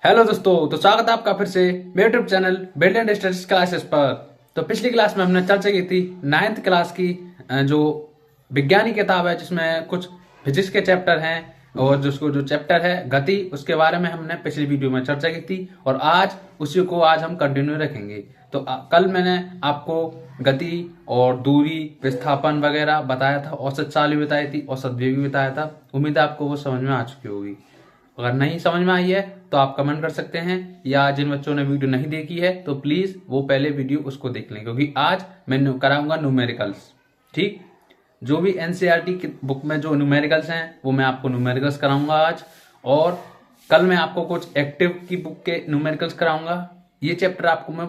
Hello दोस्तों, तो स्वागत है आपका फिर से मेरे YouTube channel build and statistics classes पर। तो पिछली क्लास में हमने चर्चा की थी 9th क्लास की जो विज्ञान की किताब है, जिसमें कुछ फिजिक्स के चैप्टर हैं और जो चैप्टर है गति, उसके बारे में हमने पिछली वीडियो में चर्चा की थी और आज उसी को हम कंटिन्यू रखेंगे। तो कल मैंने आपको गति और दूरी, विस्थापन वगैरह बताया था, औसत चाल भी बताई थी, औसत वेग भी बताया था। उम्मीद है आपको वो समझ में आ चुकी होगी। अगर नहीं समझ में आई है तो आप कमेंट कर सकते हैं, या जिन बच्चों ने वीडियो नहीं देखी है तो प्लीज वो पहले वीडियो उसको देख लें, क्योंकि आज मैं कराऊंगा न्यूमेरिकल्स। ठीक, जो भी एनसीईआरटी की बुक में जो न्यूमेरिकल्स हैं वो मैं आपको न्यूमेरिकल्स कराऊंगा आज, और कल मैं आपको कुछ एक्टिव की बुक के न्यूमेरिकल्स कराऊंगा। ये चैप्टर आपको मैं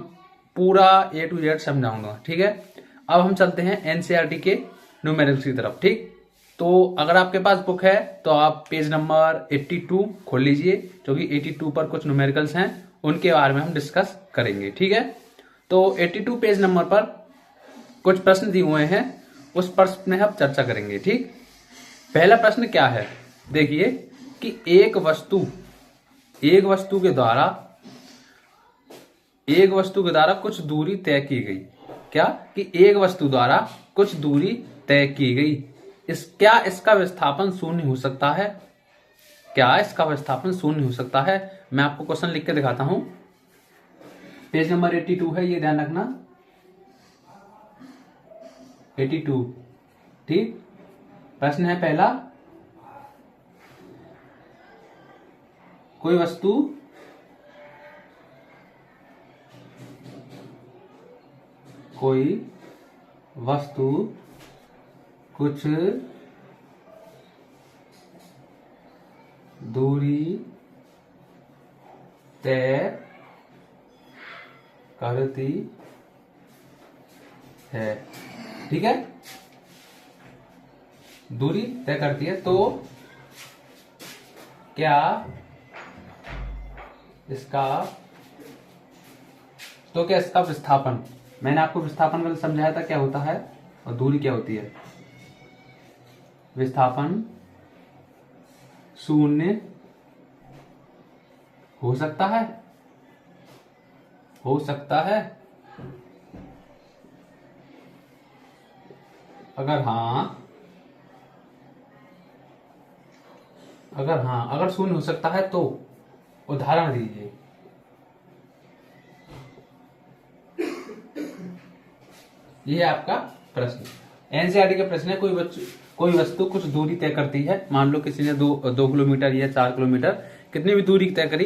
पूरा A to Z समझाऊंगा। ठीक है, अब हम चलते हैं एनसीईआरटी के न्यूमेरिकल्स की तरफ। ठीक, तो अगर आपके पास बुक है तो आप पेज नंबर 82 खोल लीजिए, क्योंकि 82 पर कुछ न्यूमेरिकल्स हैं, उनके बारे में हम डिस्कस करेंगे। ठीक है, तो 82 पेज नंबर पर कुछ प्रश्न दिए हुए हैं, उस प्रश्न में हम चर्चा करेंगे। ठीक, पहला प्रश्न क्या है, देखिए कि एक वस्तु के द्वारा कुछ दूरी तय की गई। क्या कि एक वस्तु द्वारा कुछ दूरी तय की गई, क्या इसका विस्थापन शून्य हो सकता है? क्या इसका विस्थापन शून्य हो सकता है? मैं आपको क्वेश्चन लिख के दिखाता हूं। पेज नंबर 82 है, ये ध्यान रखना, 82। ठीक, प्रश्न है पहला, कोई वस्तु कुछ दूरी तय करती है। ठीक है, दूरी तय करती है, तो क्या इसका विस्थापन, मैंने आपको विस्थापन कल समझाया था क्या होता है और दूरी क्या होती है। विस्थापन शून्य हो सकता है? अगर शून्य हो सकता है तो उदाहरण दीजिए। ये है आपका प्रश्न, एनसीईआरटी का प्रश्न है। कोई वस्तु कुछ दूरी तय करती है, मान लो किसी ने 2 किलोमीटर या 4 किलोमीटर कितनी भी दूरी तय करी,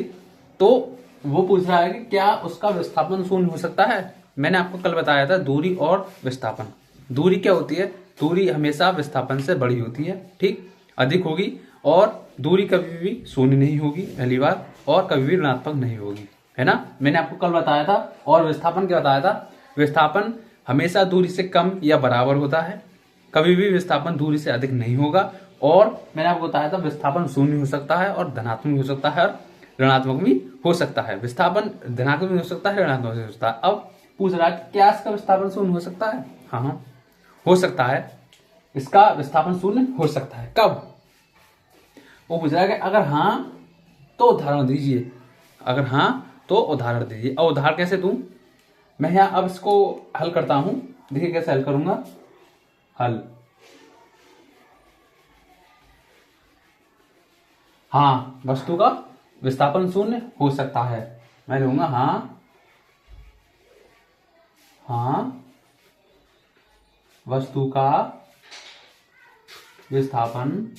तो वो पूछ रहा है कि क्या उसका विस्थापन शून्य हो सकता है। मैंने आपको कल बताया था दूरी और विस्थापन। दूरी क्या होती है? दूरी हमेशा विस्थापन से बड़ी होती है, ठीक, अधिक होगी, और दूरी कभी भी शून्य नहीं होगी पहली बार, और कभी भी ऋणात्मक नहीं होगी, है ना। मैंने आपको कल बताया था। और विस्थापन क्या बताया था? विस्थापन हमेशा दूरी से कम या बराबर होता है, कभी भी विस्थापन दूरी से अधिक नहीं होगा। और मैंने आपको बताया था विस्थापन शून्य हो सकता है और धनात्मक हो सकता है और ऋणात्मक भी हो सकता है। विस्थापन धनात्मक भी हो सकता है, ऋणात्मक भी हो सकता है। अब पूछ रहा है क्या इसका विस्थापन शून्य हो सकता है? हाँ, हो सकता है, इसका विस्थापन शून्य हो सकता है। कब? वो पूछ रहा है कि अगर हाँ तो उदाहरण दीजिए। अगर हाँ तो उदाहरण दीजिए। अब उदाहरण कैसे दूं? मैं यहाँ अब इसको हल करता हूं, देखिए कैसे हल करूंगा। हल, हाँ, वस्तु का विस्थापन शून्य हो सकता है। मैं लूंगा हाँ, वस्तु का विस्थापन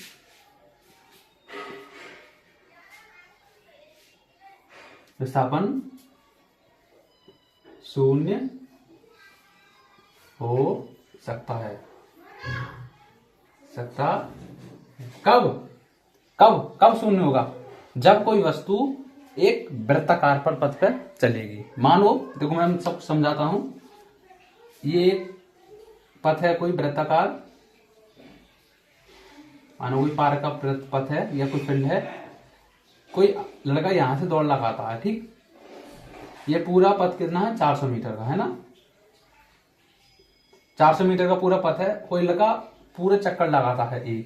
शून्य हो सकता है। कब शून्य होगा? जब कोई वस्तु एक वृत्ताकार पर पथ पर चलेगी। मानो, देखो मैं सब समझाता हूं, ये पथ है कोई वृत्ताकार, मानो कोई पार्क का पथ है या कोई फील्ड है, कोई लड़का यहां से दौड़ लगाता है, ठीक, ये पूरा पथ कितना है? 400 मीटर का, है ना। 400 मीटर का पूरा पथ है, कोई लड़का पूरे चक्कर लगाता है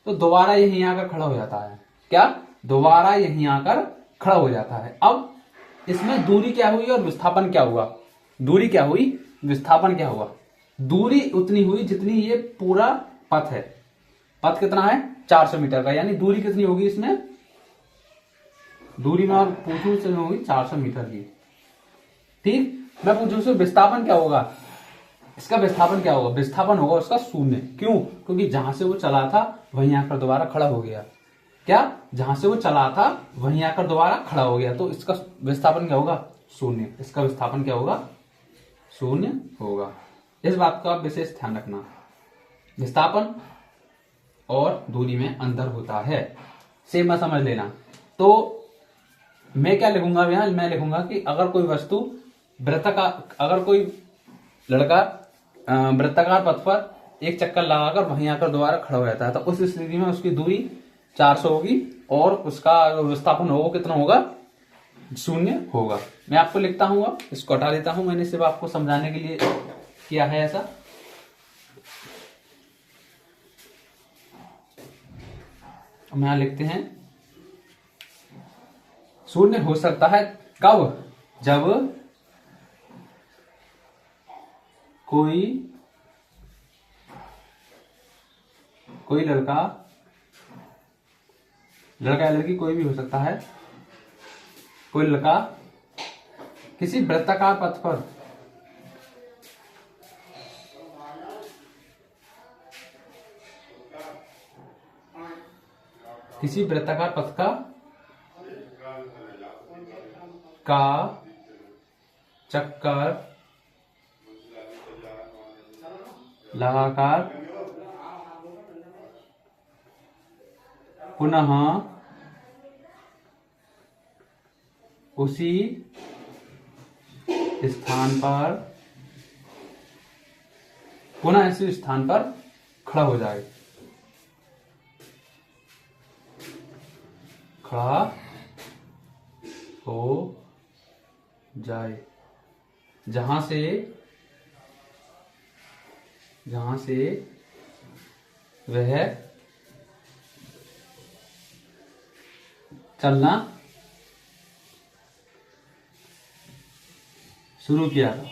तो दोबारा यहीं आकर खड़ा हो जाता है। क्या? दोबारा यहीं आकर खड़ा हो जाता है। अब इसमें दूरी क्या हुई और विस्थापन क्या हुआ? दूरी क्या हुई, विस्थापन क्या हुआ? दूरी उतनी हुई जितनी ये पूरा पथ है। पथ कितना है? 400 मीटर का, यानी दूरी कितनी होगी इसमें? दूरी में और पूछूं से होगी 400 मीटर की। ठीक, मैं पूछूं से विस्थापन क्या होगा? इसका विस्थापन क्या होगा? विस्थापन होगा उसका शून्य। क्यों? क्योंकि जहां से वो चला था वहीं आकर दोबारा खड़ा हो गया। क्या? जहां से वो चला था वहीं आकर दोबारा खड़ा हो गया, तो इसका विस्थापन क्या होगा? शून्य। इसका विस्थापन क्या होगा? शून्य होगा। इस बात का आप विशेष ध्यान रखना। विस्थापन और दूरी में अंतर होता है, सेम में समझ लेना। तो मैं क्या लिखूंगा यहां? मैं लिखूंगा कि अगर कोई वस्तु अगर कोई लड़का वृत्ताकार पथ पर एक चक्कर लगाकर वहीं आकर दोबारा खड़ा हो जाता है, तो उस स्थिति में उसकी दूरी 400 होगी और उसका विस्थापन होगा कितना होगा? शून्य होगा। मैं आपको लिखता हूँ, इसको हटा देता हूं, मैंने सिर्फ आपको समझाने के लिए किया है ऐसा। हम यहां लिखते हैं शून्य हो सकता है कब? जब कोई लड़का या लड़की कोई भी हो सकता है, कोई लड़का किसी वृत्ताकार पथ पर का चक्कर लगाकर पुनः उसी स्थान पर खड़ा हो जाए। जहां से वह चलना शुरू किया था।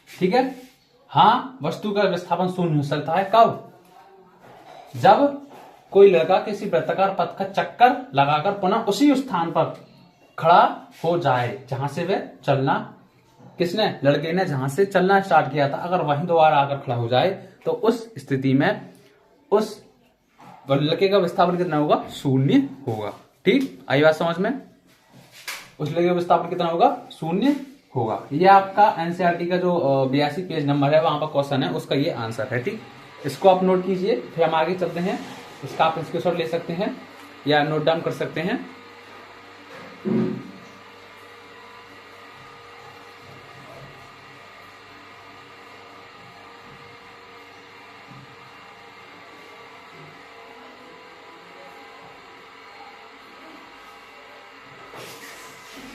ठीक है। हाँ, वस्तु का विस्थापन शून्य हो सकता है कब? जब कोई लड़का किसी वृत्ताकार पथ का चक्कर लगाकर पुनः उसी स्थान पर खड़ा हो जाए जहां से वह चलना, किसने? लड़के ने जहां से चलना स्टार्ट किया था, अगर वहीं दोबारा आकर खड़ा हो जाए तो उस स्थिति में उस लड़के का विस्थापन कितना होगा? शून्य होगा। ठीक, आई बात समझ में? उस लड़के का विस्थापन कितना होगा? शून्य होगा। ये आपका एनसीईआरटी का जो 82 पेज नंबर है वहां पर क्वेश्चन है, उसका ये आंसर है। ठीक, इसको आप नोट कीजिए, फिर हम आगे चलते हैं। इसका आप स्क्रीनशॉट ले सकते हैं या नोट डाउन कर सकते हैं।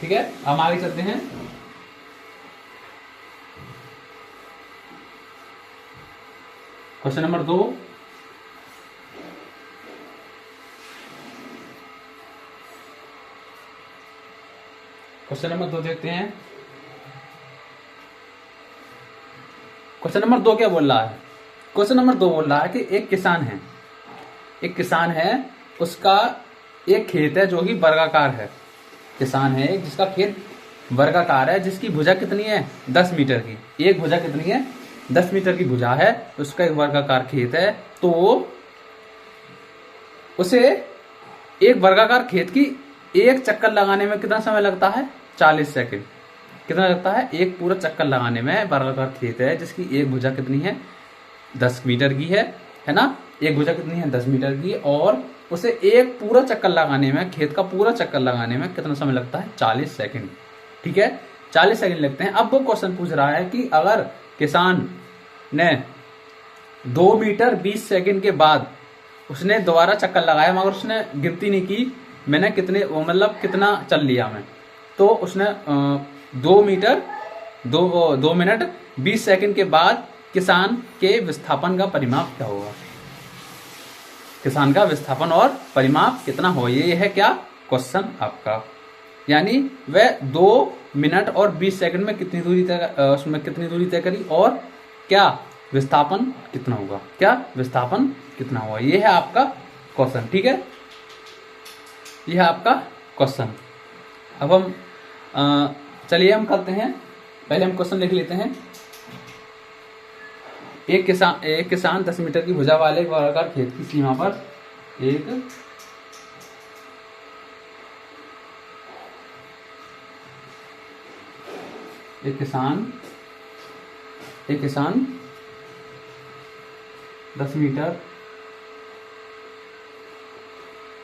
ठीक है, हम आगे चलते हैं। Question number 2। क्वेश्चन नंबर 2 देखते हैं। क्वेश्चन नंबर 2 क्या बोल रहा है? क्वेश्चन नंबर 2 बोल रहा है कि एक किसान है, उसका एक खेत है जो कि वर्गाकार है। किसान है जिसका खेत वर्गाकार है, जिसकी भुजा कितनी है? 10 मीटर की। एक भुजा कितनी है? 10 मीटर की भुजा है, उसका एक वर्गाकार खेत है। तो उसे एक वर्गाकार खेत की एक चक्कर लगाने में कितना समय लगता है? 40 सेकंड। कितना लगता है? एक पूरा चक्कर लगाने में। वर्गाकार खेत है जिसकी एक भुजा कितनी है? 10 मीटर की है ना? एक भुजा कितनी है? 10 मीटर की, और उसे एक पूरा चक्कर लगाने में, खेत का पूरा चक्कर लगाने में कितना समय लगता है? 40 सेकंड। ठीक है, 40 सेकंड लगते हैं। अब वो क्वेश्चन पूछ रहा है कि अगर किसान ने 2 मीटर 20 सेकंड के बाद उसने दोबारा चक्कर लगाया, मगर उसने गिनती नहीं की मैंने कितना चल लिया मैं, तो उसने 2 मिनट 20 सेकंड के बाद किसान के विस्थापन का परिमाप क्या होगा? किसान का विस्थापन और परिमाप कितना हो, ये है क्या क्वेश्चन आपका। यानी वह 2 मिनट और 20 सेकंड में कितनी दूरी तय उसमें कितनी दूरी तय करी और क्या विस्थापन कितना होगा, क्या विस्थापन कितना होगा, ये है आपका क्वेश्चन। ठीक है, यह है आपका क्वेश्चन। अब हम चलिए हम करते हैं, पहले हम क्वेश्चन लिख लेते हैं। एक किसान 10 मीटर की भुजा वाले वर्गाकार खेत की सीमा पर एक किसान 10 मीटर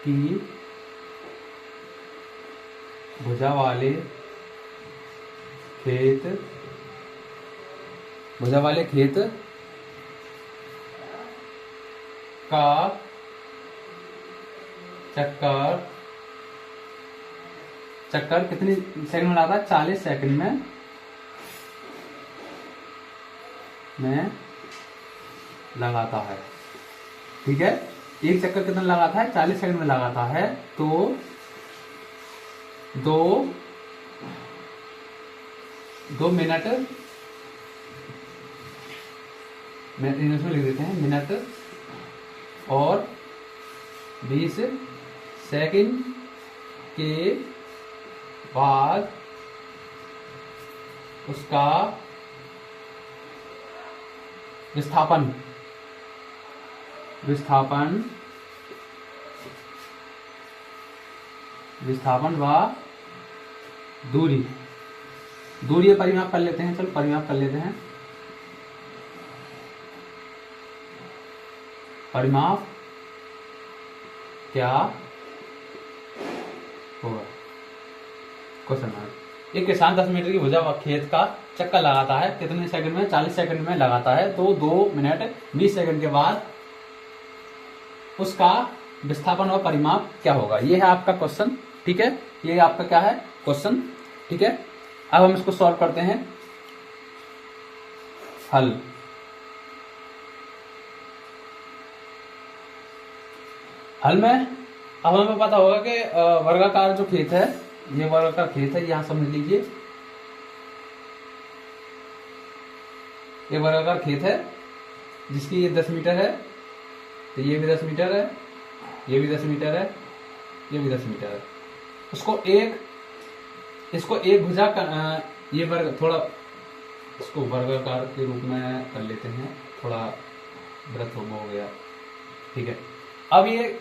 की भुजा वाले खेत का चक्कर कितनी सेकंड में लगाता है? 40 सेकंड में लगाता है। ठीक है, एक चक्कर कितना लगाता है? 40 सेकंड में लगाता है। तो 2 मिनट में इंग्लिश में लिख देते हैं, मिनट और 20 सेकंड के बाद उसका विस्थापन व दूरी परिमाप कर लेते हैं। चलो परिमाप कर लेते हैं। परिमाप क्या होगा? Question mark. एक किसान 10 मीटर की भुजा खेत का चक्कर लगाता है, कितने सेकंड में? 40 सेकंड में लगाता है। तो 2 मिनट 20 सेकंड के बाद उसका विस्थापन और परिमाप क्या होगा, ये है आपका क्वेश्चन। ठीक है, ये आपका क्या है क्वेश्चन। ठीक है, अब हम इसको सॉल्व करते हैं। हल में अब हमें पता होगा कि वर्गाकार जो खेत है, ये वर्गाकार खेत है, यहां समझ लीजिए ये वर्गाकार खेत है जिसकी ये 10 मीटर है, तो ये भी 10 मीटर है, ये भी 10 मीटर है, ये भी 10 मीटर है। इसको एक भुजा का ये वर्ग, थोड़ा इसको वर्गाकार के रूप में कर लेते हैं, थोड़ा वृत्त हो गया। ठीक है, अब ये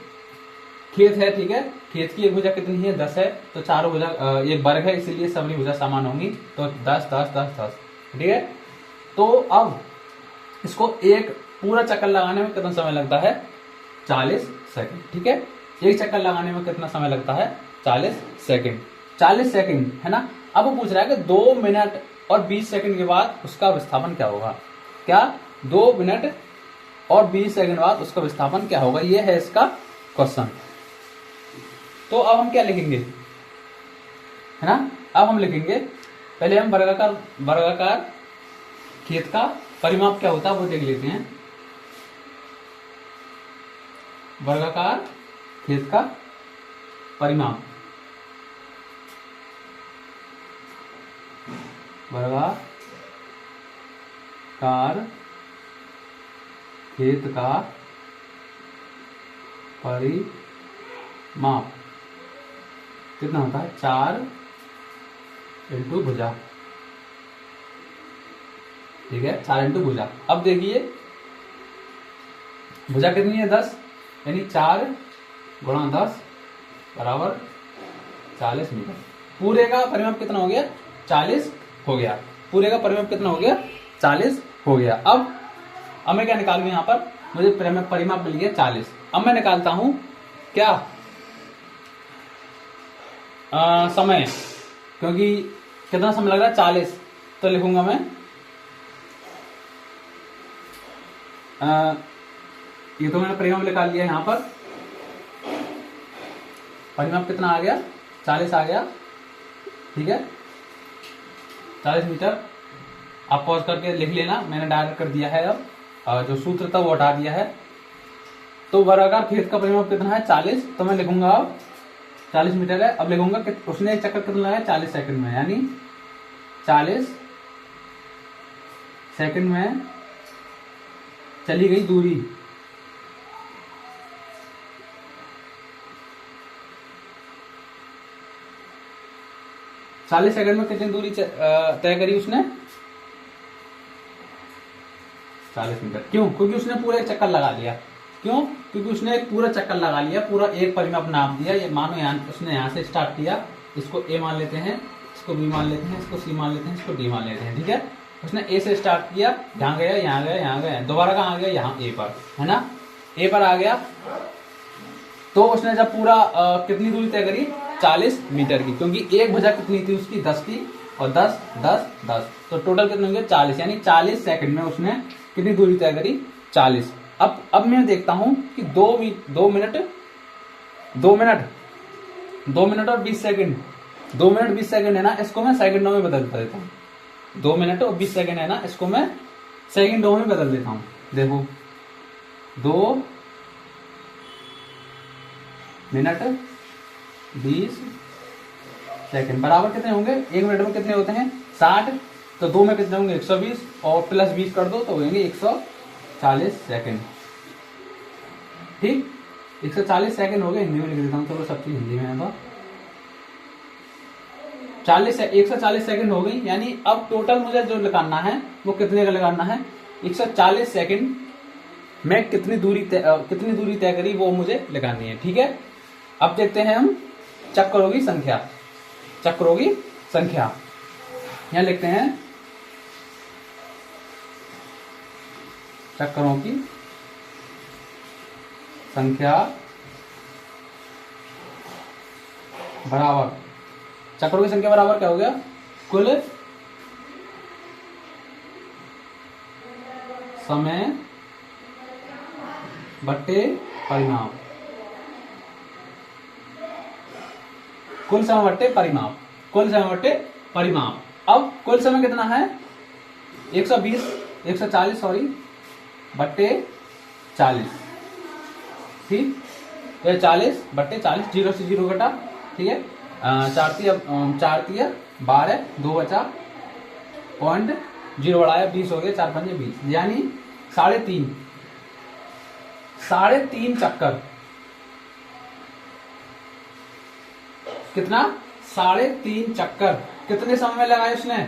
खेत है। ठीक है, खेत की एक भुजा कितनी है? 10 है। तो चारों भुजा ये वर्ग है, इसीलिए सभी भुजा समान होंगी। तो 10 10 10 10। ठीक है, तो अब इसको एक पूरा चक्कर लगाने में कितना समय लगता है? 40 सेकंड। ठीक है, एक चक्कर लगाने में कितना समय लगता है? 40 सेकंड। 40 सेकंड है ना। अब वो पूछ रहा है कि 2 मिनट और 20 सेकंड के बाद उसका विस्थापन क्या होगा? क्या 2 मिनट और 20 सेकंड बाद उसका विस्थापन क्या होगा, ये है इसका क्वेश्चन। तो अब हम क्या लिखेंगे, है ना? अब हम लिखेंगे, पहले हम वर्गाकार खेत का परिमाप क्या होता है वो देख लेते हैं। वर्गाकार खेत का परिमाप, वर्गाकार खेत का परिमाप कितना होता है? 4 इंटू भुजा। ठीक है, 4 इंटू भुजा। अब देखिए भुजा कितनी है? 10, यानी 4 गुणा 10 बराबर 40 मीटर। पूरे का परिमाप कितना हो गया? 40 हो गया। पूरे का परिमाप कितना हो गया? 40 हो गया। अब मैं क्या निकालूं? यहां पर मुझे परिमाप मिल गया 40। अब मैं निकालता हूं क्या समय, क्योंकि कितना समय लग रहा है? 40। तो लिखूंगा मैं ये तो मैंने परिमाप निकाल लिया। यहां पर परिमाप कितना आ गया? 40 आ गया। ठीक है, 40 मीटर। आप पॉज करके लिख लेना, मैंने डायरेक्ट कर दिया है। अब जो सूत्र था वो हटा दिया है। तो वर्गाकार खेत का परिमाप कितना है 40, तो मैं लिखूंगा अब 40 मीटर है। अब लिखूंगा कि उसने एक चक्कर कितना लगाया 40 सेकंड में, यानी 40 सेकंड में चली गई दूरी। चालीस सेकंड में कितनी दूरी तय करी उसने 40 मीटर। क्यों? क्योंकि उसने पूरा एक चक्कर लगा लिया। क्यों? क्योंकि उसने एक पूरा चक्कर लगा लिया, पूरा एक परिमाप नाप दिया। ये मानो उसने यहाँ से स्टार्ट किया, इसको ए मान लेते हैं, इसको बी मान लेते हैं, इसको सी मान लेते हैं, इसको डी मान लेते हैं। ठीक है, उसने ए से स्टार्ट किया, यहाँ गया, यहाँ गया, यहाँ गया, दोबारा कहाँ आ गया, यहाँ ए पर, है ना, ए पर आ गया। तो उसने जब पूरा कितनी दूरी तय करी 40 मीटर की, क्योंकि एक भुजा कितनी थी उसकी 10 की, और 10 10 10, तो टोटल कितने होंगे 40, यानी 40 सेकंड में उसने कितनी दूरी तय करी 40। अब मैं देखता हूं कि 2 मिनट और 20 सेकंड, 2 मिनट 20 सेकंड है ना, इसको मैं सेकंडों में बदल देता हूं। 2 मिनट और 20 सेकंड है ना, इसको मैं सेकंडों में बदल देता हूं। देखो 2 मिनट 20 सेकंड बराबर कितने होंगे, 1 मिनट में कितने होते हैं 60, तो 2 में कितने होंगे 120, और प्लस 20 कर दो तो होंगे 140 सेकंड। ठीक, 140 सेकंड हो गए। हिंदी में लिख देता हूं, चलो सब चीज हिंदी में है। तो 140 सेकंड हो गई, यानी अब टोटल मुझे जो लगाना है वो कितने का लगाना है 140 सेकंड में कितनी दूरी तय करी वो मुझे लगानी है। ठीक है, अब देखते हैं हम चक्करों की संख्या। यहां लिखते हैं चक्करों की संख्या बराबर, चक्करों की संख्या बराबर क्या हो गया, कुल समय बट्टे परिमाप। कुल समय बट्टे परिमाप। अब कुल समय कितना है 140 सॉरी बट्टे 40। ठीक, तो 40 बट्टे 40, 0 से 0 घटा। ठीक है, 4 तिया 12, 2 बचा, पॉइंट 0 बढ़ाया 20 हो गया, 4 5 20, यानी 3.5 चक्कर। कितना 3.5 चक्कर कितने समय में लगाए उसने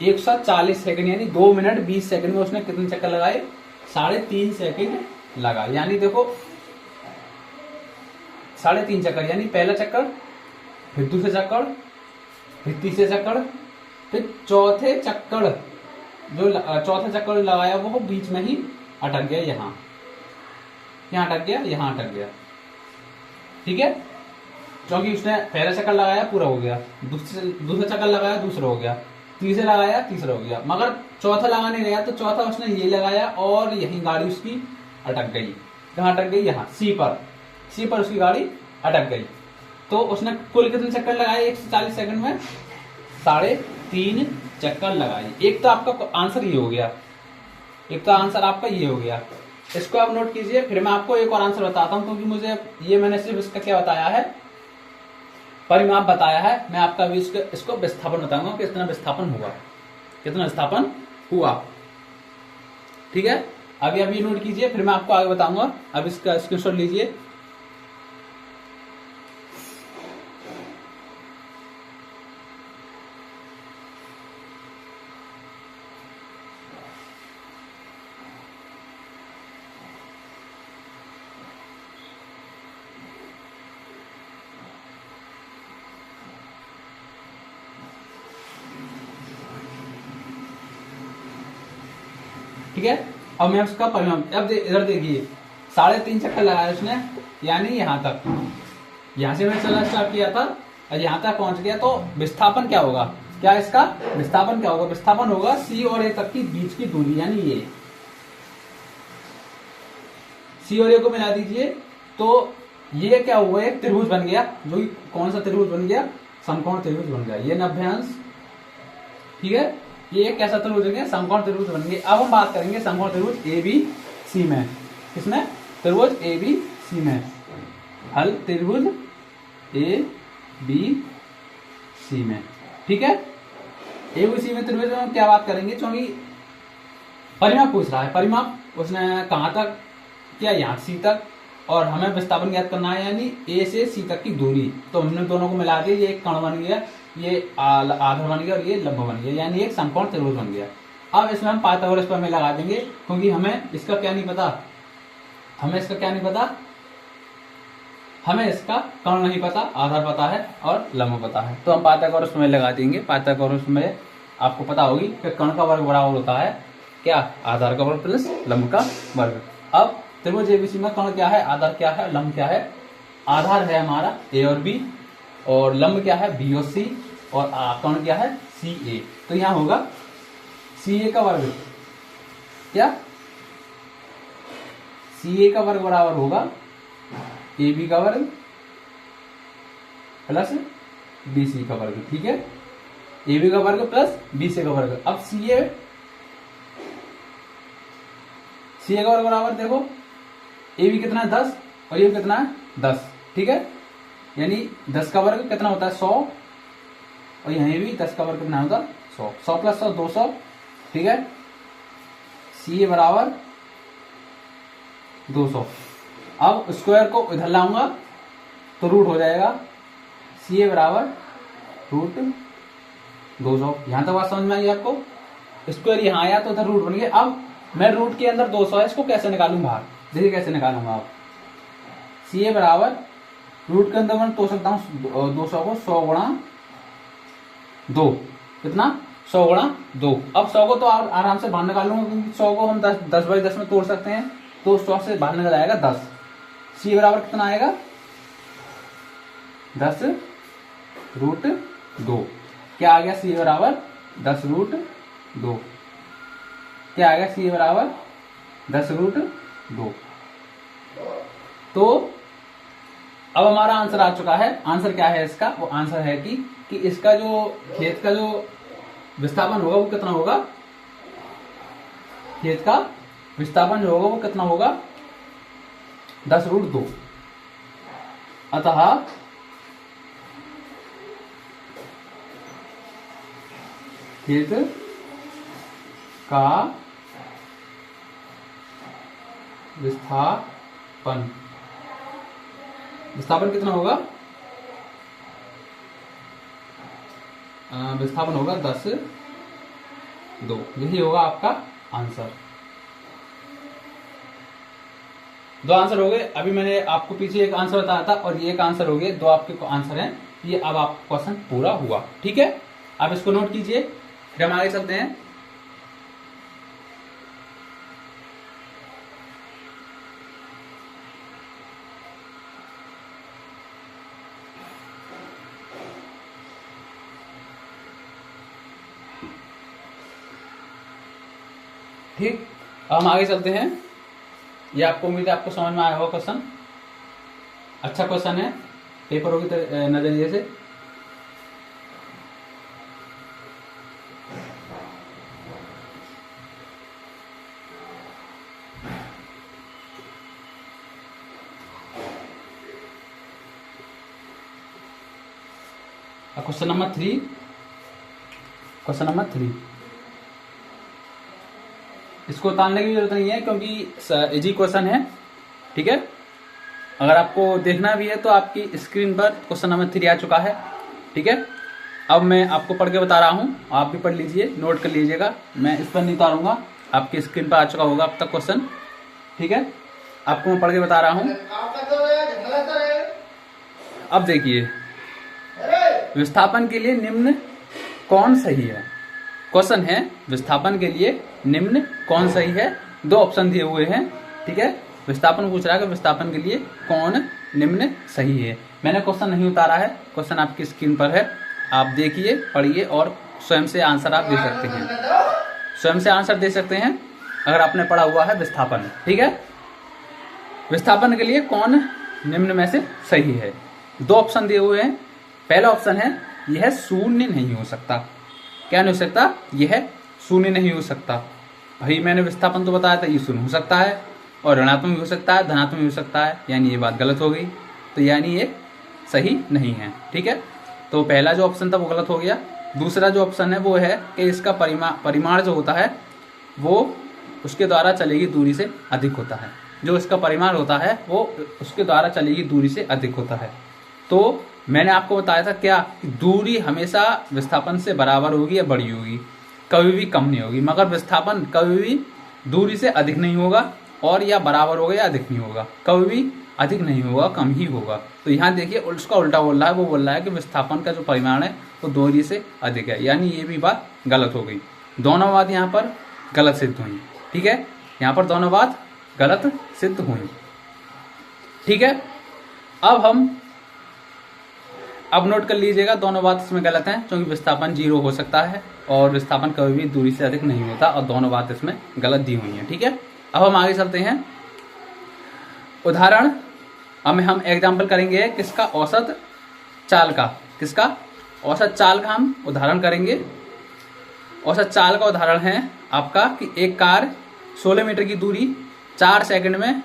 140 सेकंड, यानी 2 मिनट 20 सेकंड में उसने कितने चक्कर लगाए 3.5 सेकंड लगाए। यानी देखो 3.5 चक्कर, यानी पहला चक्कर, फिर दूसरे चक्कर, फिर तीसरे चक्कर, फिर चौथे चक्कर लगाया वो बीच में ही अटक गया, यहाँ अटक गया, यहाँ अटक गया। ठीक है, क्योंकि उसने पहला चक्कर लगाया पूरा हो गया, दूसरा चक्कर लगाया दूसरा हो गया, तीसरा लगाया तीसरा हो गया, मगर चौथा लगा नहीं गया, तो चौथा उसने ये लगाया और यही गाड़ी उसकी अटक गई। कहाँ अटक गई, यहाँ सी पर उसकी गाड़ी अटक गई। तो उसने कुल कितने चक्कर लगाए 140 सेकंड में 3.5 चक्कर लगाए। एक तो आपका आंसर ये हो गया, इसको आप नोट कीजिए। फिर मैं आपको एक और आंसर बताता हूं, क्योंकि मुझे ये मैंने सिर्फ इसका क्या बताया है, परिमाप बताया है। मैं आपका भी इसको विस्थापन बताऊंगा कि कितना विस्थापन हुआ। ठीक है, अभी अभी नोट कीजिए, फिर मैं आपको आगे बताऊंगा। अब इसका स्क्रीनशॉट लीजिए। ठीक है, अब मैं उसका परिणाम, अब इधर देखिए 3.5 चक्कर लगाया उसने, यानी यहां तक, यहां से मैंने चला स्टार्ट किया था और यहां तक पहुंच गया। तो विस्थापन क्या होगा, विस्थापन होगा सी और ए तक की बीच की दूरी, यानी ये सी और ए को मिला दीजिए। तो ये क्या हुआ, एक त्रिभुज बन गया, जो कौन सा त्रिभुज बन गया, समकोण त्रिभुज बन गया। ये 90 अंश, ठीक है, ये एक कैसा त्रिभुज बन गया, समकोण त्रिभुज बन गया। अब हम बात करेंगे समकोण त्रिभुज ए बी सी में। किसमें? त्रिभुज ए बी सी में। हल त्रिभुज ए बी सी में, ठीक है। ए बी सी में त्रिभुज में हम क्या बात करेंगे, क्योंकि परिमाप पूछ रहा है। परिमाप उसने कहां तक किया, यहाँ सी तक, और हमें विस्थापन ज्ञात करना है, यानी ए से सी तक की दूरी। तो हमने दोनों को मिला दिया, ये एक कण बन गया, ये आधार बन गया और ये लंब बन गया, यानी एक समकोण त्रिभुज बन गया। अब इसमें हम पाइथागोरस प्रमेय लगा देंगे, क्योंकि हमें इसका क्या नहीं पता, हमें इसका क्या नहीं पता, हमें इसका कण नहीं पता, आधार पता है और लंब पता है। तो हम पाइथागोरस प्रमेय लगा देंगे। पाइथागोरस प्रमेय आपको पता होगी कि कण का वर्ग बराबर होता है क्या, आधार का वर्ग प्लस लंब का वर्ग। अब त्रिभुज एबीसी में कण क्या है, आधार क्या है, लंब क्या है। आधार है हमारा ए और बी, और लंब क्या है, बी और सी, और कण क्या है, सी ए। तो यहां होगा सी ए का वर्ग, क्या सी ए का वर्ग बराबर होगा ए बी का वर्ग प्लस बी सी का वर्ग, ठीक है। ए बी का वर्ग प्लस बी सी का वर्ग। अब सी ए का वर्ग बराबर, देखो ए बी कितना है 10 और ये कितना है 10, ठीक है। यानी 10 का वर्ग कितना होता है 100, और यहाँ भी 10 का वर्ग कितना होता है 100। 100 प्लस 100 200, ठीक है। सी ए बराबर 200। अब स्क्वायर को इधर लाऊंगा तो रूट हो जाएगा, सी ए बराबर रूट 200। यहां तक बात समझ में आई आपको। स्क्वायर यहाँ आया तो उधर रूट बन गया। अब मैं रूट के अंदर 200 है, इसको कैसे निकालूं बाहर, देखिए कैसे निकालूंगा। आप सी ए बराबर रूट के अंदर मैं तो सकता हूं 200 को 100 गुणा 2, कितना 100 गुणा 2। अब 100 को तो आराम से बाहर निकाल लूंगा, क्योंकि 100 को हम 10/10 में तोड़ सकते हैं, तो 100 से बाहर निकल आएगा 10। सी बराबर कितना आएगा 10 रूट 2। क्या आ गया, सी बराबर 10 रूट 2। क्या आ गया, सी बराबर 10 रूट 2। तो अब हमारा आंसर आ चुका है। आंसर क्या है इसका, वो आंसर है कि इसका जो खेत का जो विस्थापन होगा वो कितना होगा, खेत का विस्थापन जो होगा वो कितना होगा 10 रूट 2। अतः खेत का विस्थापन कितना होगा, विस्थापन होगा 10 2। यही होगा आपका आंसर। 2 आंसर हो गए। अभी मैंने आपको पीछे एक आंसर बताया था और ये एक आंसर हो गए, 2 आपके आंसर हैं। ये अब आपका क्वेश्चन पूरा हुआ, ठीक है। आप इसको नोट कीजिए, फिर हम आगे चलते हैं। ठीक, अब हम आगे चलते हैं। ये आपको उम्मीद है आपको समझ में आया होगा क्वेश्चन। अच्छा क्वेश्चन है पेपरों के नजरिए से। क्वेश्चन नंबर 3, क्वेश्चन नंबर 3 इसको उतारने की जरूरत नहीं है, क्योंकि इजी क्वेश्चन है, ठीक है। अगर आपको देखना भी है तो आपकी स्क्रीन पर क्वेश्चन नंबर 3 आ चुका है, ठीक है। अब मैं आपको पढ़ के बता रहा हूं, आप भी पढ़ लीजिए, नोट कर लीजिएगा। मैं इस पर नहीं उतारूंगा, आपकी स्क्रीन पर आ चुका होगा अब तक क्वेश्चन, ठीक है। आपको मैं पढ़ के बता रहा हूं। अब देखिए, विस्थापन के लिए निम्न कौन सही है। क्वेश्चन है विस्थापन के लिए निम्न कौन सही है। 2 ऑप्शन दिए हुए हैं, ठीक है। विस्थापन पूछ रहा है कि विस्थापन के लिए कौन निम्न सही है। मैंने क्वेश्चन नहीं उतारा है, क्वेश्चन आपकी स्क्रीन पर है, आप देखिए, पढ़िए और स्वयं से आंसर आप दे सकते हैं। स्वयं से आंसर दे सकते हैं अगर आपने पढ़ा हुआ है विस्थापन, ठीक है। विस्थापन के लिए कौन निम्न में से सही है। 2 ऑप्शन दिए हुए हैं। पहला ऑप्शन है यह शून्य नहीं हो सकता। क्या नहीं हो सकता, यह शून्य नहीं हो सकता। भाई मैंने विस्थापन तो बताया था, ये शून्य हो सकता है और ऋणात्मक भी हो सकता है, धनात्मक भी हो सकता है, यानी ये बात गलत हो गई। तो यानी ये सही नहीं है। ठीक है, तो पहला जो ऑप्शन था वो गलत हो गया। दूसरा जो ऑप्शन है वो है कि इसका परिमाण जो होता है वो उसके द्वारा चलेगी दूरी से अधिक होता है। जो इसका परिमाण होता है वो उसके द्वारा चलेगी दूरी से अधिक होता है। तो मैंने आपको बताया था क्या कि दूरी हमेशा विस्थापन से बराबर होगी या बड़ी होगी, कभी भी कम नहीं होगी। मगर विस्थापन कभी भी दूरी से अधिक नहीं होगा और या बराबर होगा या अधिक नहीं होगा, कभी भी अधिक नहीं होगा, कम ही होगा। तो यहाँ देखिए उसका उल्टा बोल रहा है, वो बोल रहा है कि विस्थापन का जो परिमाण है वो दूरी से अधिक है, यानी ये भी बात गलत हो गई। दोनों बात यहाँ पर गलत सिद्ध हुई। ठीक है, यहाँ पर दोनों बात गलत सिद्ध हुई। ठीक है, अब नोट कर लीजिएगा, दोनों बात इसमें गलत हैं, क्योंकि विस्थापन 0 हो सकता है और विस्थापन कभी भी दूरी से अधिक नहीं होता, और दोनों बात इसमें गलत दी हुई है। ठीक है, अब हम आगे चलते हैं। उदाहरण अब हम एग्जाम्पल करेंगे किसका, औसत चाल का। किसका, औसत चाल का हम उदाहरण करेंगे। औसत चाल का उदाहरण है आपका कि एक कार 16 मीटर की दूरी 4 सेकंड में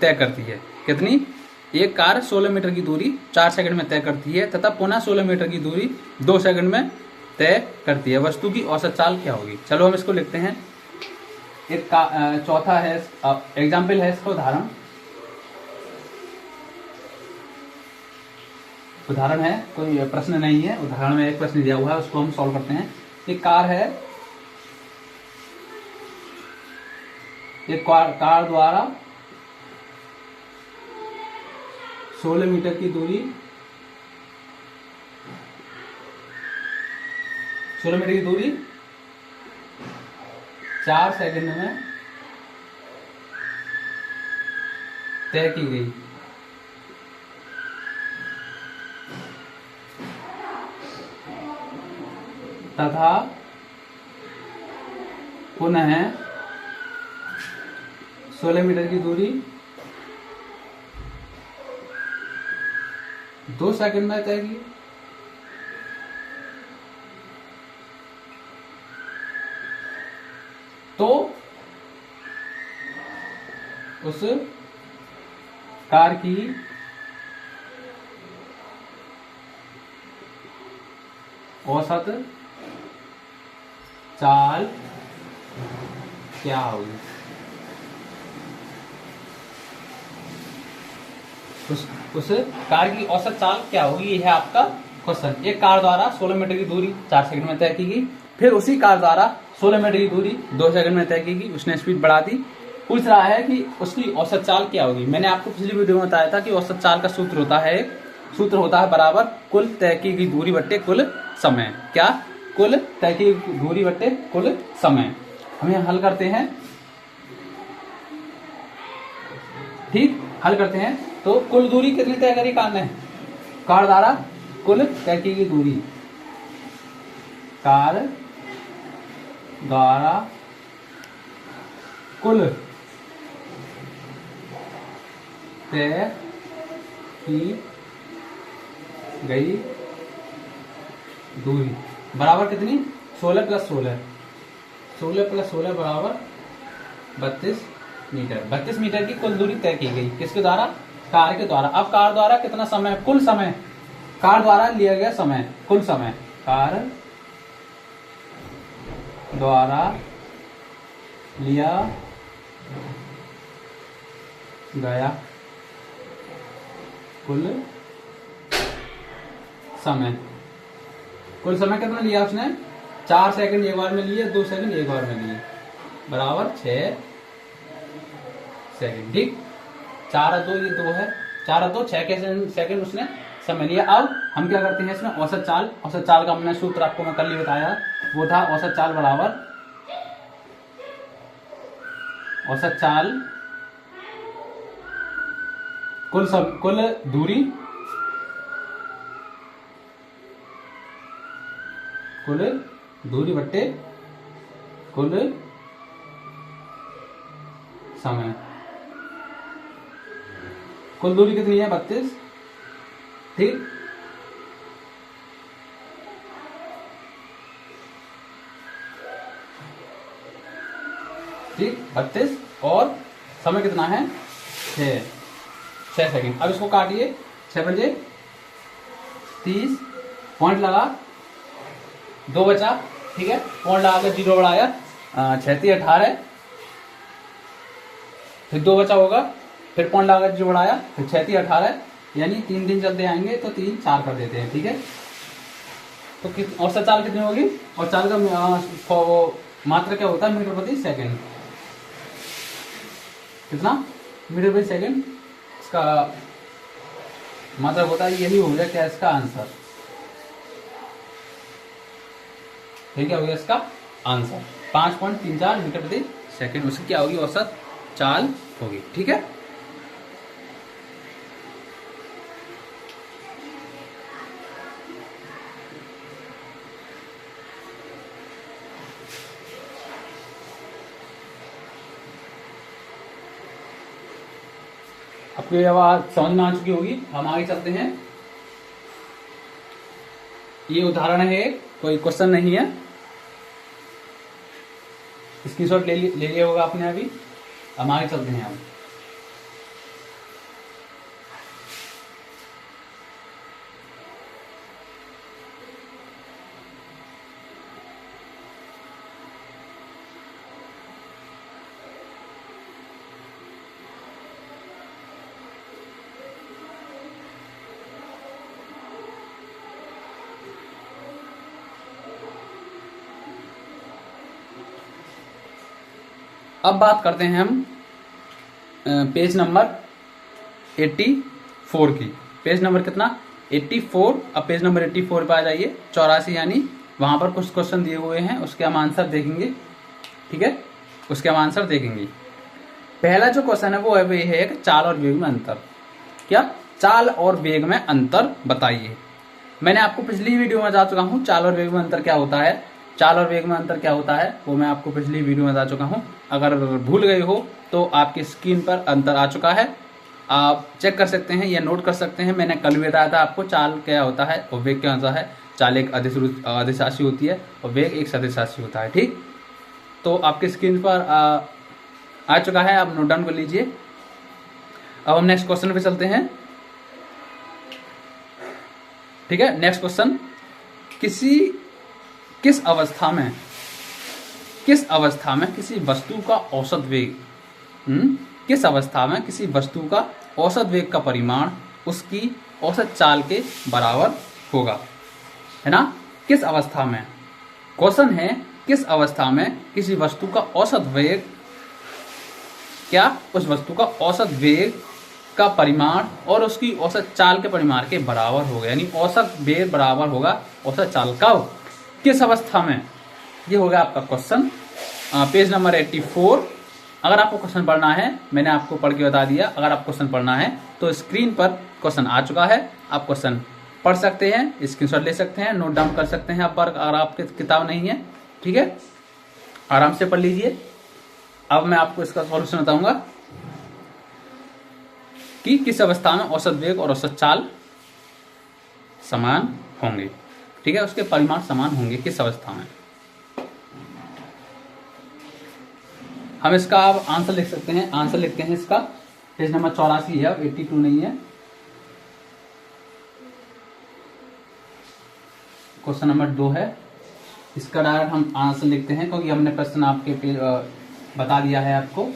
तय करती है। कितनी? एक कार 16 मीटर की दूरी 4 सेकंड में तय करती है तथा पुनः 16 मीटर की दूरी 2 सेकंड में तय करती है। वस्तु की औसत चाल क्या होगी? चलो हम इसको लिखते हैं। एक चौथा है एग्जाम्पल है इसका उदाहरण है, कोई प्रश्न नहीं है, उदाहरण में एक प्रश्न दिया हुआ है, उसको हम सॉल्व करते हैं। एक कार है, एक कार द्वारा 16 मीटर की दूरी 4 सेकंड में तय की गई। तथा पुनः 16 मीटर की दूरी 2 सेकंड में तय की। तो उस कार की औसत चाल क्या होगी? उस कार की औसत चाल क्या होगी, यह है आपका क्वेश्चन। एक कार द्वारा 16 मीटर की दूरी 4 सेकंड में तय की गई, फिर उसी कार द्वारा 16 मीटर की दूरी 2 सेकंड में तय की गई, उसने स्पीड बढ़ा दी। पूछ रहा है कि उसकी औसत चाल क्या होगी। मैंने आपको पिछली वीडियो में बताया था कि औसत चाल का सूत्र होता है बराबर कुल तय की गई दूरी बट्टे कुल समय। क्या? कुल तय की दूरी बट्टे कुल समय। हम यहाँ हल करते हैं। ठीक, हल करते हैं। तो कुल दूरी कितनी तय करी कार ने? कार द्वारा कुल तय की गई दूरी, कार द्वारा कुल तय की गई दूरी बराबर कितनी? 16 + 16, 16 + 16 बराबर 32 मीटर। 32 मीटर की कुल दूरी तय की गई, किसके द्वारा? कार के द्वारा। अब कार द्वारा कितना समय? कुल समय, कार द्वारा लिया गया समय, कुल समय, कार द्वारा लिया गया कुल समय। कुल समय कितना लिया उसने? 4 सेकंड एक बार में लिए, 2 सेकंड एक बार में लिए, बराबर 6 सेकंड। ठीक, 4 और 2 ये 2 है, 4 और 2 6 सेकंड उसने समय लिया। अब हम क्या करते हैं इसमें औसत चाल का हमने सूत्र आपको मैं कल ही बताया, वो था औसत चाल बराबर औसत चाल कुल दूरी बट्टे कुल समय। कुल दूरी कितनी है? 32। ठीक, 38 और समय कितना है 6 सेकंड। अब इसको काटिए, 6 बजे 30, पॉइंट लगा, 2 बचा, ठीक है, पॉइंट लगा कर 0 बढ़ाया, 36 18, फिर 2 बचा होगा, फिर पॉइंट लगा कर 0 बढ़ाया, फिर 36 18, यानी 3 दिन चलते आएंगे तो 3 4 कर देते हैं, ठीक है। तो औसत चाल कितनी होगी, और चाल का मात्रा क्या होता है मीटर प्रति सेकंड, कितना मीटर प्रति सेकंड इसका मतलब होता है, यही हो गया क्या इसका आंसर, ठीक है, हो गया इसका आंसर 5.34 मीटर प्रति सेकंड। उसकी क्या होगी, औसत चाल होगी, ठीक है। आपको ये बात समझ में आ चुकी होगी। हम आगे चलते हैं। ये उदाहरण है, कोई क्वेश्चन नहीं है, स्क्रीनशॉट ले लिया होगा आपने अभी। हम आगे चलते हैं। अब बात करते हैं हम पेज नंबर 84 की। पेज नंबर कितना, 84। अब पेज नंबर 84 पे आ जाइए, 84, यानी वहां पर कुछ क्वेश्चन दिए हुए हैं, उसके हम आंसर देखेंगे, ठीक है, उसके हम आंसर देखेंगे। पहला जो क्वेश्चन है वो है चाल और वेग में अंतर। क्या, चाल और वेग में अंतर बताइए। मैंने आपको पिछली वीडियो में बता चुका हूं चाल और वेग में अंतर क्या होता है। चाल और वेग में अंतर क्या होता है वो मैं आपको पिछली वीडियो में बता चुका हूं। अगर भूल गए हो तो आपकी स्क्रीन पर अंतर आ चुका है, आप चेक कर सकते हैं या नोट कर सकते हैं। मैंने कल भी बताया था आपको चाल क्या होता है और वेग क्या होता है। चाल एक अदिश राशि होती है और वेग एक सदिश राशि होता है, ठीक। तो आपकी स्क्रीन पर आ चुका है, आप नोट डाउन कर लीजिए। अब हम नेक्स्ट क्वेश्चन पे चलते हैं, ठीक है। नेक्स्ट क्वेश्चन, किस अवस्था में किसी वस्तु का औसत वेग, किस अवस्था में किसी वस्तु का औसत वेग का परिमाण उसकी औसत चाल के बराबर होगा, है ना। किस अवस्था में, क्वेश्चन है किस अवस्था में किसी वस्तु का औसत वेग, क्या उस वस्तु का औसत वेग का परिमाण और उसकी औसत चाल के परिमाण के बराबर होगा, यानी औसत वेग बराबर होगा औसत चाल का, किस अवस्था में। ये हो गया आपका क्वेश्चन, पेज नंबर 84। अगर आपको क्वेश्चन पढ़ना है, मैंने आपको पढ़ के बता दिया, अगर आप क्वेश्चन पढ़ना है तो स्क्रीन पर क्वेश्चन आ चुका है, आप क्वेश्चन पढ़ सकते हैं, स्क्रीनशॉट ले सकते हैं, नोट डाउन कर सकते हैं आप पर, अगर आपके किताब नहीं है, ठीक है, आराम से पढ़ लीजिए। अब मैं आपको इसका सॉल्यूशन बताऊंगा कि किस अवस्था में औसत वेग और औसत चाल समान होंगे, ठीक है, उसके परिमाण समान होंगे किस अवस्था में। हम इसका अब आंसर लिख सकते हैं, आंसर लिखते हैं इसका। पेज नंबर 84 है, 82 नहीं है। क्वेश्चन नंबर 2 है, इसका डायरेक्ट हम आंसर लिखते हैं क्योंकि हमने प्रश्न आपके बता दिया है आपको।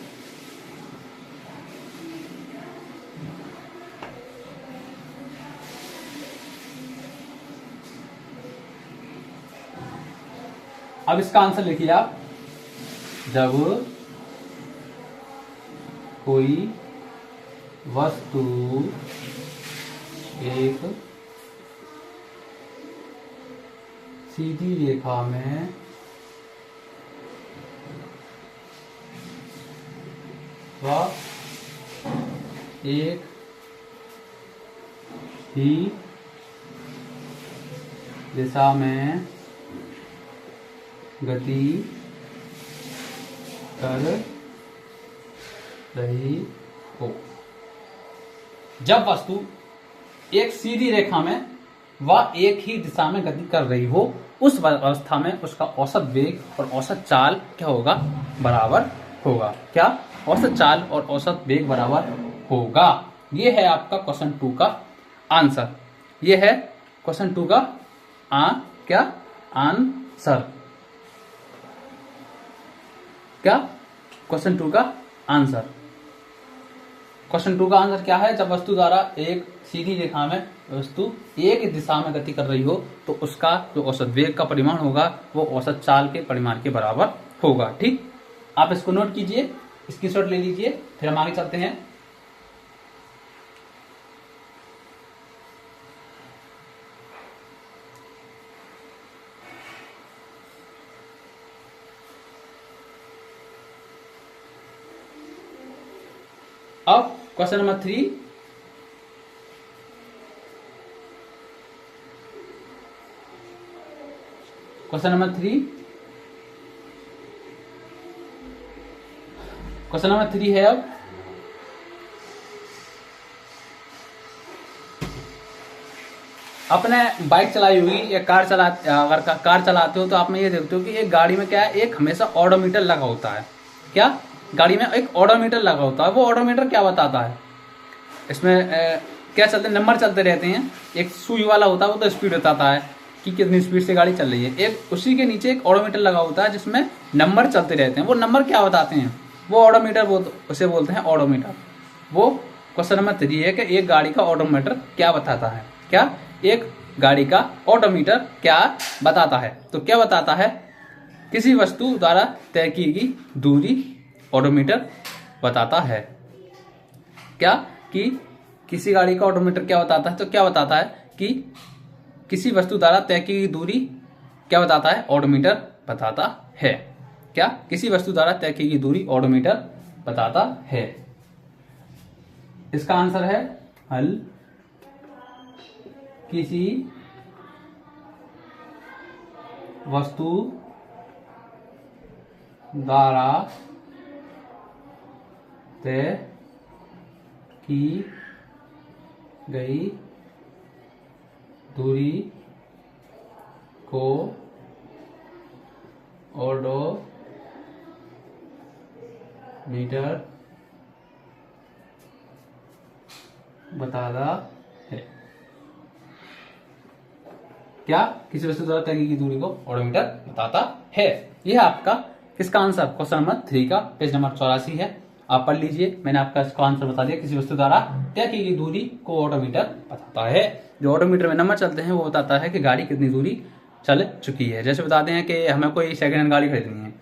अब इसका आंसर लिखिए आप, जब कोई वस्तु एक सीधी रेखा में व एक ही दिशा में गति कर रही हो। जब वस्तु एक सीधी रेखा में व एक ही दिशा में गति कर रही हो, उस अवस्था में उसका औसत वेग और औसत चाल क्या होगा, बराबर होगा। क्या? औसत चाल और औसत वेग बराबर होगा। ये है आपका क्वेश्चन 2 का आंसर। ये है क्वेश्चन 2 का क्या आंसर। क्या? क्वेश्चन 2 का आंसर। क्वेश्चन 2 का आंसर क्या है? जब वस्तु द्वारा एक सीधी रेखा में वस्तु एक दिशा में गति कर रही हो तो उसका जो औसत वेग का परिमाण होगा वो औसत चाल के परिमाण के बराबर होगा। ठीक, आप इसको नोट कीजिए, स्क्रीनशॉट ले लीजिए, फिर हम आगे चलते हैं। अब क्वेश्चन नंबर 3, क्वेश्चन नंबर 3 है। अब आपने बाइक चलाई हुई या कार अगर कार चलाते हो तो आप में ये देखते हो कि एक गाड़ी में क्या है, एक हमेशा ऑडोमीटर लगा होता है। क्या? गाड़ी में एक ऑडोमीटर लगा होता है। वो ऑडोमीटर क्या बताता है? इसमें क्या चलते नंबर चलते रहते हैं। एक सुई वाला होता है, वो तो स्पीड बताता है कि कितनी स्पीड से गाड़ी चल रही है। एक उसी के नीचे एक ऑडोमीटर लगा होता है जिसमें नंबर चलते रहते हैं। वो नंबर क्या बताते हैं? वो ऑडोमीटर, उसे बोलते हैं ऑडोमीटर। वो क्वेश्चन नंबर 3 है कि एक गाड़ी का ऑडोमीटर क्या बताता है। क्या? एक गाड़ी का ऑडोमीटर क्या बताता है? तो क्या बताता है? किसी वस्तु द्वारा तय की गई दूरी ऑडोमीटर बताता है। क्या? कि किसी गाड़ी का ऑडोमीटर क्या बताता है? तो क्या बताता है कि किसी वस्तु द्वारा तय की गई दूरी क्या बताता है? ऑडोमीटर बताता है। क्या? किसी वस्तु द्वारा तय की गई दूरी ऑडोमीटर बताता है। इसका आंसर है हल। किसी वस्तु द्वारा तय की गई दूरी को ऑडोमीटर बताता है। क्या? किसी वस्तु द्वारा तय की गई दूरी को ऑडोमीटर बताता है। यह आपका किसका आंसर? क्वेश्चन नंबर 3 का पेज नंबर 84 है। आप पढ़ लीजिए, मैंने आपका इसका आंसर बता दिया। किसी वस्तु द्वारा तय की गई दूरी को ऑडोमीटर बताता है। जो ऑडोमीटर में नंबर चलते हैं वो बताता है कि गाड़ी कितनी दूरी चल चुकी है। जैसे बताते हैं कि हमें कोई सेकेंड हैंड गाड़ी खरीदनी है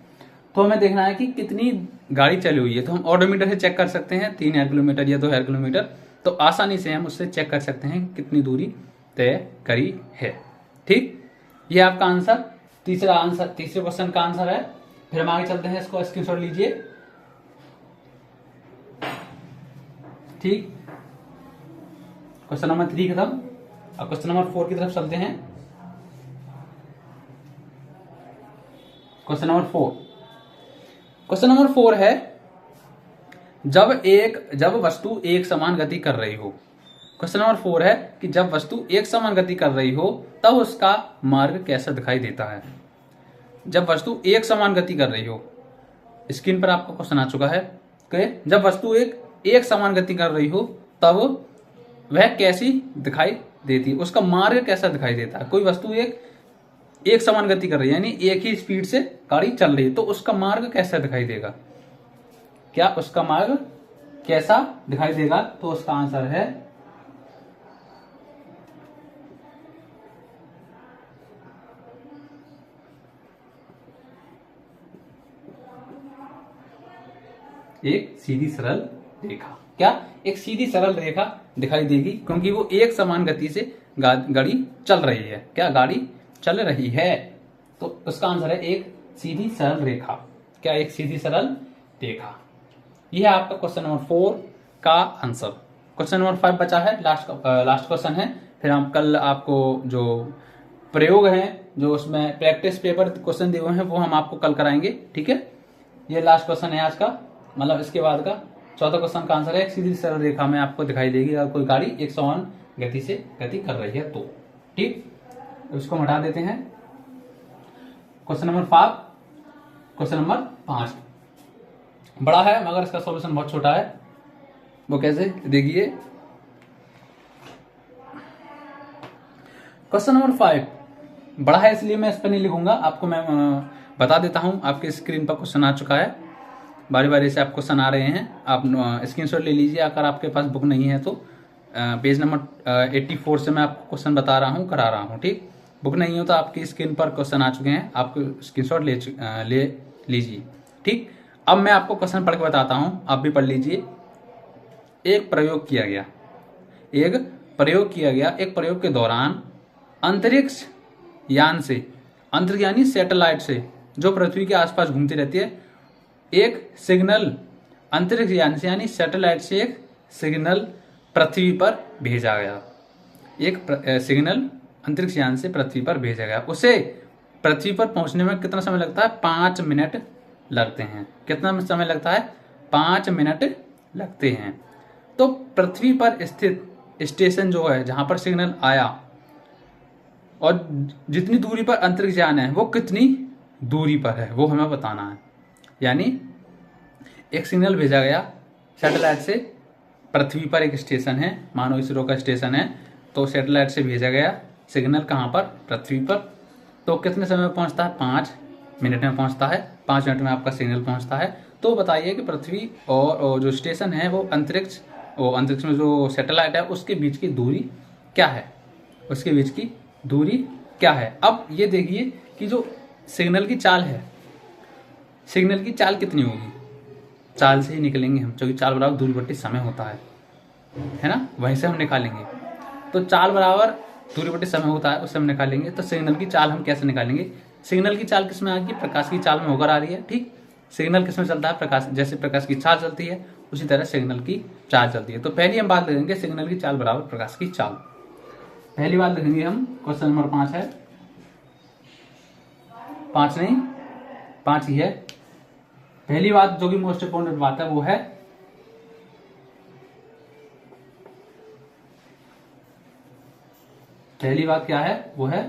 तो हमें देखना है कि कितनी गाड़ी चली हुई है, तो हम ऑडोमीटर से चेक कर सकते हैं 3000 किलोमीटर या 2000 किलोमीटर। तो आसानी से हम उससे चेक कर सकते हैं कि कितनी दूरी तय करी है। ठीक, ये आपका आंसर तीसरे क्वेश्चन का आंसर है। फिर हम आगे चलते हैं, इसको स्क्रीनशॉट लीजिए। ठीक, क्वेश्चन नंबर 3 खत्म। अब क्वेश्चन नंबर 4 की तरफ चलते हैं। क्वेश्चन नंबर 4 है, जब वस्तु एक समान गति कर रही हो। क्वेश्चन नंबर 4 है कि जब वस्तु एक समान गति कर रही हो तब उसका मार्ग कैसा दिखाई देता है। जब वस्तु एक समान गति कर रही हो, स्क्रीन पर आपका क्वेश्चन आ चुका है कि जब वस्तु एक समान गति कर रही हो तब वह कैसी दिखाई देती है, उसका मार्ग कैसा दिखाई देता है। कोई वस्तु एक समान गति कर रही है, यानी एक ही स्पीड से गाड़ी चल रही है, तो उसका मार्ग कैसा दिखाई देगा। क्या? उसका मार्ग कैसा दिखाई देगा? तो उसका आंसर है एक सीधी सरल रेखा। क्या? एक सीधी सरल रेखा दिखाई देगी, क्योंकि वो एक समान गति से गाड़ी चल रही है। क्या? गाड़ी चल रही है, तो उसका आंसर है एक सीधी सरल रेखा। क्या? एक सीधी सरल रेखा। यह है आपका क्वेश्चन नंबर 4 का आंसर। क्वेश्चन नंबर 5 बचा है, लास्ट क्वेश्चन है। फिर हम कल आपको जो प्रयोग है, जो उसमें प्रैक्टिस पेपर क्वेश्चन दिए हुए हैं, वो हम आपको कल कराएंगे। ठीक है, ये लास्ट क्वेश्चन है आज का, मतलब इसके बाद का चौथा क्वेश्चन का आंसर है एक सीधी सरल रेखा में आपको दिखाई देगी अगर कोई गाड़ी एक समान गति से गति कर रही है तो। ठीक, इसको हटा देते हैं। क्वेश्चन नंबर 5, क्वेश्चन नंबर 5 बड़ा है मगर इसका सॉल्यूशन बहुत छोटा है। वो कैसे, देखिए क्वेश्चन नंबर 5 बड़ा है इसलिए मैं इस पर नहीं लिखूंगा, आपको मैं बता देता हूं। आपके स्क्रीन पर क्वेश्चन आ चुका है, बारी बारी से आप क्वेश्चन आ रहे हैं, आप स्क्रीनशॉट ले लीजिए। अगर आपके पास बुक नहीं है तो पेज नंबर 84 से मैं आपको क्वेश्चन बता रहा हूँ, करा रहा हूँ, ठीक। बुक नहीं हो तो आपकी स्क्रीन पर क्वेश्चन आ चुके हैं, आप स्क्रीनशॉट ले लीजिए, ठीक। अब मैं आपको क्वेश्चन पढ़ के बताता हूँ, आप भी पढ़ लीजिए। एक प्रयोग किया गया एक प्रयोग के दौरान अंतरिक्ष यान से, अंतरिक्ष यानी सैटेलाइट से, जो पृथ्वी के आसपास घूमती रहती है, एक सिग्नल अंतरिक्ष यान से यानी सैटेलाइट से एक सिग्नल पृथ्वी पर भेजा गया। एक सिग्नल अंतरिक्ष यान से पृथ्वी पर भेजा गया। उसे पृथ्वी पर पहुंचने में कितना समय लगता है? 5 मिनट लगते हैं। कितना समय लगता है? 5 मिनट लगते हैं। तो पृथ्वी पर स्थित स्टेशन जो है जहां पर सिग्नल आया और जितनी दूरी पर अंतरिक्ष यान है वो कितनी दूरी पर है वो हमें बताना है। यानी एक सिग्नल भेजा गया सैटेलाइट से, पृथ्वी पर एक स्टेशन है, मानो इसरो का स्टेशन है, तो सैटेलाइट से भेजा गया सिग्नल कहाँ पर? पृथ्वी पर। तो कितने समय में पहुंचता है? 5 मिनट में पहुंचता है। 5 मिनट में आपका सिग्नल पहुंचता है। तो बताइए कि पृथ्वी और जो स्टेशन है वो अंतरिक्ष में जो सैटेलाइट है उसके बीच की दूरी क्या है? उसके बीच की दूरी क्या है? अब ये देखिए कि जो सिग्नल की चाल है, सिग्नल की चाल कितनी होगी? चाल से ही निकलेंगे हम, क्योंकि चाल बराबर दूरी बट्टी समय होता है ना, वहीं से हम निकालेंगे। तो चाल बराबर दूरी बट्टी समय होता है, उससे हम निकालेंगे। तो सिग्नल की चाल हम कैसे निकालेंगे? सिग्नल की चाल किसमें आ रही है? प्रकाश की चाल में होकर आ रही है, ठीक। सिग्नल किसमें चलता है? प्रकाश, जैसे प्रकाश की चाल चलती है उसी तरह सिग्नल की चाल चलती है। तो पहली हम बात लिखेंगे सिग्नल की चाल बराबर प्रकाश की चाल। पहली बात लिखेंगे हम, क्वेश्चन नंबर 5 है, 5 नहीं 5 ही है। पहली बात जो कि मोस्ट इंपोर्टेंट बात है वो है पहली बात क्या है? वो है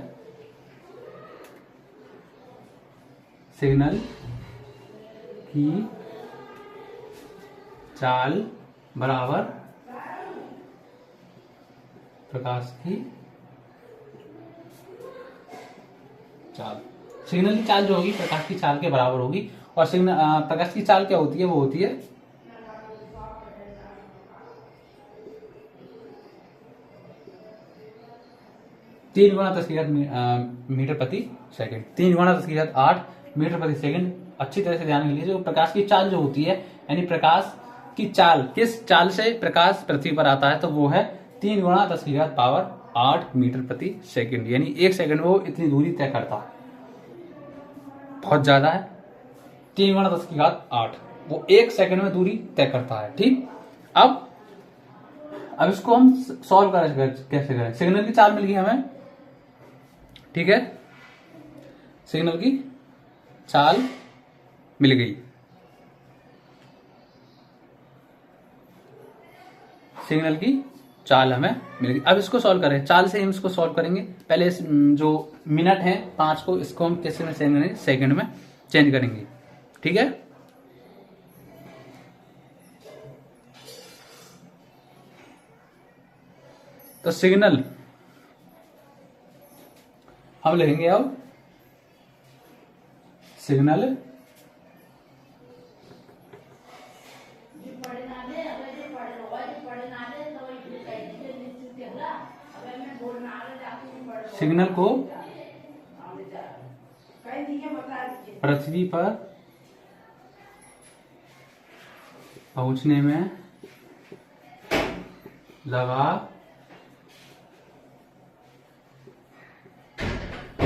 सिग्नल की चाल बराबर प्रकाश की चाल। सिग्नल की चाल जो होगी प्रकाश की चाल के बराबर होगी। और सिग्नल प्रकाश की चाल क्या होती है? वो होती है 3 गुणा 10 मीटर प्रति सेकंड, 3 गुणा 10 मीटर प्रति सेकंड। अच्छी तरह से ध्यान में लीजिए। प्रकाश की चाल जो होती है, यानी प्रकाश की चाल, किस चाल से प्रकाश पृथ्वी पर आता है, तो वो है 3 गुणा 10⁸ मीटर प्रति सेकंड। यानी 1 सेकंड में वो इतनी दूरी तय करता है, बहुत ज्यादा है। 3 गुणा 10⁸ वो 1 सेकंड में दूरी तय करता है, ठीक। अब इसको हम सॉल्व कैसे करें? सिग्नल की चाल मिल गई हमें, ठीक है, सिग्नल की चाल मिल गई। सिग्नल की चाल हमें मिल गई। अब इसको सॉल्व करें, चाल से हम इसको सॉल्व करेंगे। पहले जो मिनट है 5 को, इसको हम कैसे में चेंज करेंगे? सेकंड में चेंज करेंगे, ठीक है। तो सिग्नल हम लिखेंगे, अब सिग्नल को पृथ्वी पर पहुंचने में लगा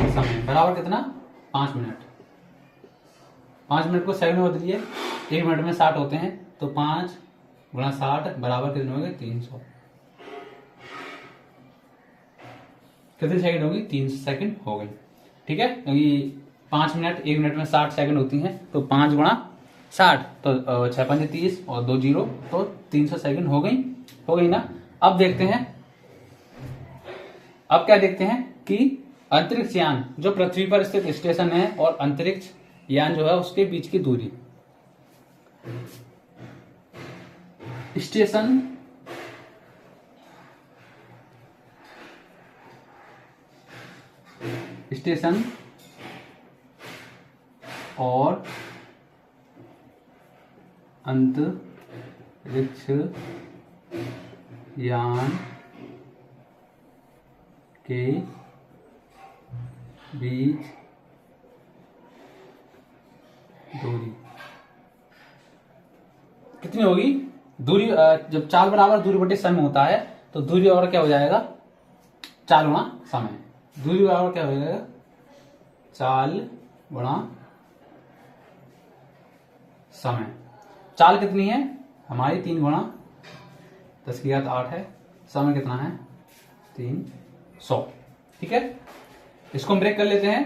समय बराबर कितना? 5 मिनट। 5 मिनट को सेकंड में बदलिए, 1 मिनट में 60 होते हैं, तो 5 गुणा 60 बराबर कितने हो गए? 300। कितनी सेकंड होगी? 300 सेकंड हो गई, ठीक है। क्योंकि 5 मिनट 1 मिनट में 60 सेकंड होती हैं, तो 5 गुणा 60 तो 6 पंजे 30 और 2 जीरो, तो 300 सेकंड हो गई ना। अब देखते हैं, अब क्या देखते हैं कि अंतरिक्ष यान जो पृथ्वी पर स्थित स्टेशन है और अंतरिक्ष यान जो है उसके बीच की दूरी। स्टेशन स्टेशन और अंतरिक्ष यान के बीच दूरी कितनी होगी? दूरी जब चाल बराबर दूरी बटे समय होता है तो दूरी बराबर क्या हो जाएगा? चाल गुणा समय। दूरी बराबर क्या हो जाएगा? चाल गुणा समय। चाल कितनी है हमारी? 3 गुणा 10⁸ है। समय कितना है? 300। ठीक है, इसको हम ब्रेक कर लेते हैं।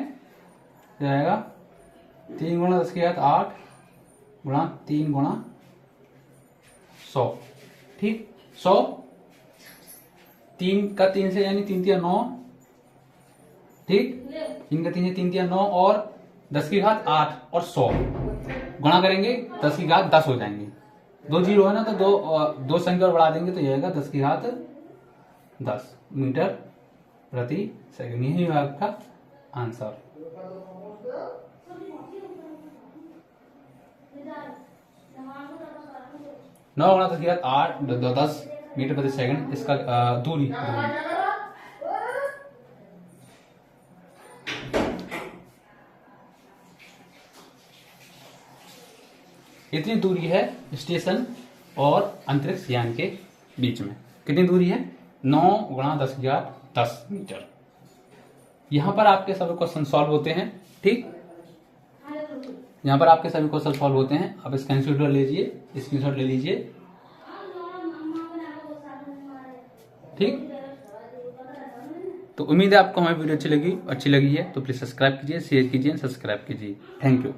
क्या आएगा? 3 गुणा 10⁸ गुणा 3 गुणा 100। ठीक, 100 3 का 3 से यानी 3 3 9। ठीक, 3 का 3 से 3 3 9 और 10⁸ और 100 गुणा करेंगे 10⁸ हो जाएंगे। 2 जीरो है ना, तो दो संख्या और बढ़ा देंगे तो ये आएगा 10⁸ मीटर प्रति सेकंड। यही है आपका आंसर। नौ गुणा 10⁸ 10 मीटर प्रति सेकंड इसका दूरी। इतनी दूरी है स्टेशन और अंतरिक्ष यान के बीच में। कितनी दूरी है? 9 गुणा 10⁸ मीटर। यहां पर आपके सभी क्वेश्चन सॉल्व होते हैं। ठीक, यहां पर आपके सभी क्वेश्चन सॉल्व होते हैं। आप स्क्रीनशॉट ले लीजिए, स्क्रीनशॉट ले लीजिए। ठीक, तो उम्मीद है आपको हमारी वीडियो अच्छी लगी है तो प्लीज सब्सक्राइब कीजिए, शेयर कीजिए, सब्सक्राइब कीजिए। Thank you.